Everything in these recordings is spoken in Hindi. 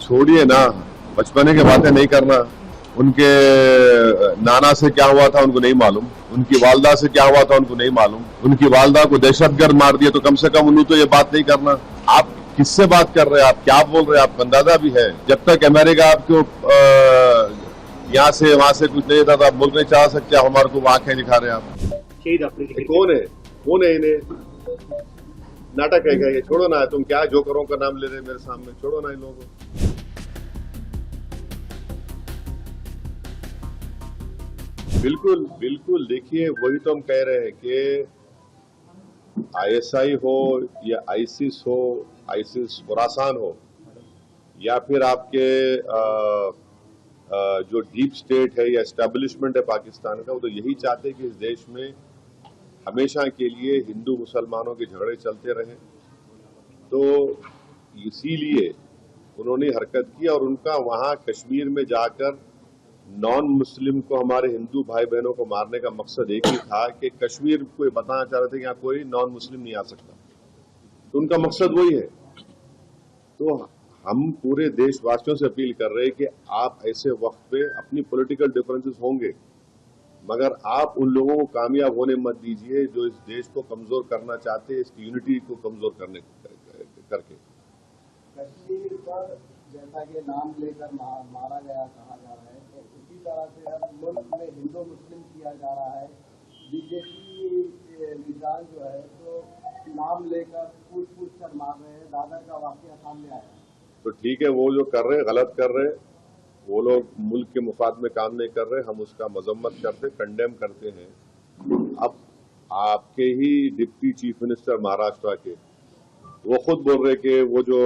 छोड़िए ना, बचपने की बातें नहीं करना। उनके नाना से क्या हुआ था उनको नहीं मालूम, उनकी वालदा से क्या हुआ था उनको नहीं मालूम, उनकी वालदा को दहशतगर्द मार दिया, तो कम से कम उन्हें तो ये बात नहीं करना। आप किससे बात कर रहे हैं, आप क्या बोल रहे हैं, आपको अंदाजा भी है। जब तक अमेरिका आपको यहाँ से वहां से कुछ नहीं देता तो आप मुल्क नहीं चाह सकते, आप हमारे को आंखें दिखा रहे हैं। आप शहीद अफरीदी कौन है इन्हें? नाटक है क्या ये? छोड़ो ना, तुम क्या जोकरों का नाम ले रहे हैं मेरे सामने, छोड़ो ना इन लोगों को। बिल्कुल बिल्कुल, देखिए वही तो हम कह रहे हैं कि आईएसआई हो या आईसिस हो, आईसिस खुरासान हो, या फिर आपके जो डीप स्टेट है या एस्टेब्लिशमेंट है पाकिस्तान का, वो तो यही चाहते हैं कि इस देश में हमेशा के लिए हिंदू मुसलमानों के झगड़े चलते रहे। तो इसीलिए उन्होंने हरकत की और उनका वहां कश्मीर में जाकर नॉन मुस्लिम को, हमारे हिंदू भाई बहनों को मारने का मकसद एक ही था कि कश्मीर को बताना चाह रहे थे कि यहाँ कोई नॉन मुस्लिम नहीं आ सकता। तो उनका मकसद वही है। तो हम पूरे देशवासियों से अपील कर रहे हैं कि आप ऐसे वक्त पे, अपनी पॉलिटिकल डिफरेंसेस होंगे, मगर आप उन लोगों को कामयाब होने मत दीजिए जो इस देश को कमजोर करना चाहते हैं, इसकी यूनिटी को कमजोर करने करके। कश्मीर पर जैसा कि नाम लेकर मारा गया कहा जा रहा है, तो उसी तरह से अब मुल्क में हिंदू मुस्लिम किया जा रहा है। बीजेपी निशान जो है तो नाम लेकर पूछ कर मार रहे हैं। दादर का वाकया सामने आया है। तो ठीक है, वो जो कर रहे हैं गलत कर रहे हैं, वो लोग मुल्क के मुफाद में काम नहीं कर रहे, हम उसका मजम्मत करते, कंडेम करते हैं। अब आपके ही डिप्टी चीफ मिनिस्टर महाराष्ट्र के, वो खुद बोल रहे कि वो जो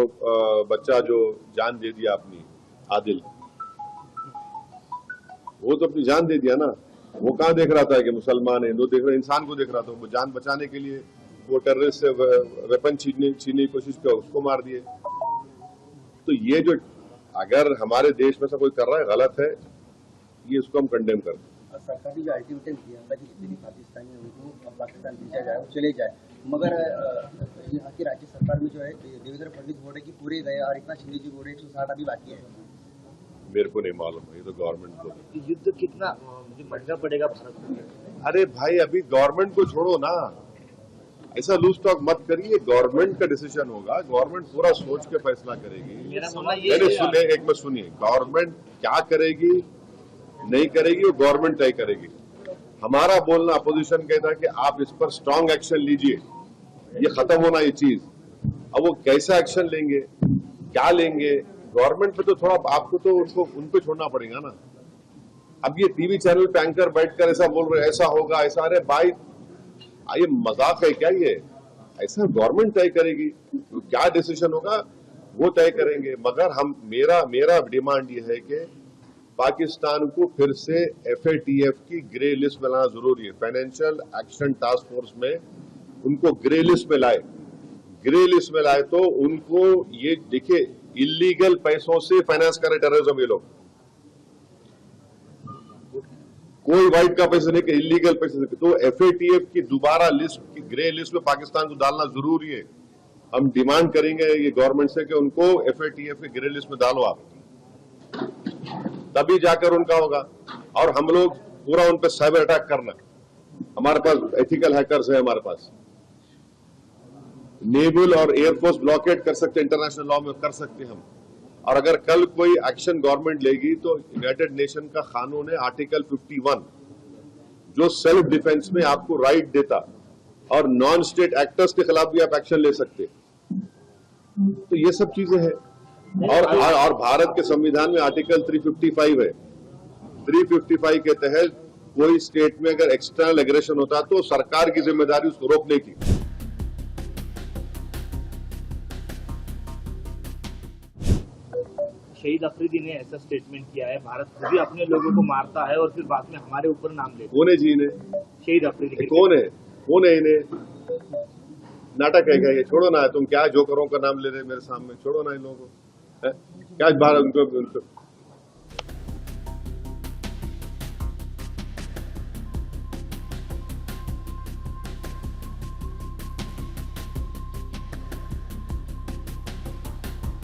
बच्चा जो जान दे दिया अपनी, आदिल, वो तो अपनी जान दे दिया ना। वो कहाँ देख रहा था कि मुसलमान है, हिंदू देख रहा, इंसान को देख रहा था। वो जान बचाने के लिए वो टेररिस्ट से वेपन छीनने की कोशिश किया, उसको मार दिए। तो ये जो अगर हमारे देश में से कोई कर रहा है गलत है, ये इसको हम कंडेम करते हैं। सरकार ने जो अल्टीमेटम किया था कि जितने भी पाकिस्तानी है उनको पाकिस्तान भेजा जाए, वो चले जाए, मगर यहाँ की राज्य सरकार में जो है देवेंद्र फडणवीस बोल रहे कि पूरे गए और एकनाथ शिंदे जी बोल रहे 160 अभी बाकी है। मेरे को नहीं मालूम है, ये तो गवर्नमेंट को। युद्ध कितना महंगा पड़ेगा भारत को? अरे भाई, अभी गवर्नमेंट को छोड़ो ना, ऐसा लूज टॉक मत करिए। गवर्नमेंट का डिसीजन होगा, गवर्नमेंट पूरा सोच के फैसला करेगी। एक में सुनिए, गवर्नमेंट क्या करेगी नहीं करेगी वो गवर्नमेंट तय करेगी। हमारा बोलना, अपोजिशन कहता है कि आप इस पर स्ट्रांग एक्शन लीजिए, ये खत्म होना ये चीज। अब वो कैसा एक्शन लेंगे, क्या लेंगे, गवर्नमेंट पे तो थोड़ा आपको तो उन पे छोड़ना पड़ेगा ना। अब ये टीवी चैनल पे एंकर बैठकर ऐसा बोल रहे, ऐसा होगा ऐसा, अरे भाई ये मजाक है क्या? ये ऐसा गवर्नमेंट तय करेगी, तो क्या डिसीजन होगा वो तय करेंगे। मगर हम मेरा डिमांड ये है कि पाकिस्तान को फिर से FATF की ग्रे लिस्ट में लाना जरूरी है। फाइनेंशियल एक्शन टास्क फोर्स में उनको ग्रे लिस्ट में लाए। ग्रे लिस्ट में लाए तो उनको ये देखिए, इलीगल पैसों से फाइनेंस करे टेररिज्म ये लोग। कोई वाइट का पैसे नहीं, इलीगल पैसे नहीं। तो FATF की दोबारा लिस्ट की ग्रे लिस्ट में पाकिस्तान को डालना जरूरी है। हम डिमांड करेंगे ये गवर्नमेंट से कि उनको FATF की ग्रे लिस्ट में डालो आप, तभी जाकर उनका होगा। और हम लोग पूरा उन पर साइबर अटैक करना, हमारे पास एथिकल हैकर्स है, हमारे पास नेवल और एयरफोर्स ब्लॉकेट कर सकते, इंटरनेशनल लॉ में कर सकते हम। और अगर कल कोई एक्शन गवर्नमेंट लेगी तो यूनाइटेड नेशन का कानून है आर्टिकल 51, जो सेल्फ डिफेंस में आपको राइट देता, और नॉन स्टेट एक्टर्स के खिलाफ भी आप एक्शन ले सकते। तो ये सब चीजें हैं। और भारत के संविधान में आर्टिकल 355 है। 355 के तहत कोई स्टेट में अगर एक्सटर्नल एग्रेशन होता तो सरकार की जिम्मेदारी उसको रोकने की। शहीद अफरीदी ने ऐसा स्टेटमेंट किया है, भारत खुद ही अपने लोगों को मारता है और फिर बाद में हमारे ऊपर नाम लेता है। कौन है जी इन्हें? शहीद अफरीदी कौन है इन्हें? नाटक है क्या ये? छोड़ो ना, तुम क्या जोकरों का नाम ले रहे हैं मेरे सामने, छोड़ो ना इन लोगों को। क्या बार उनको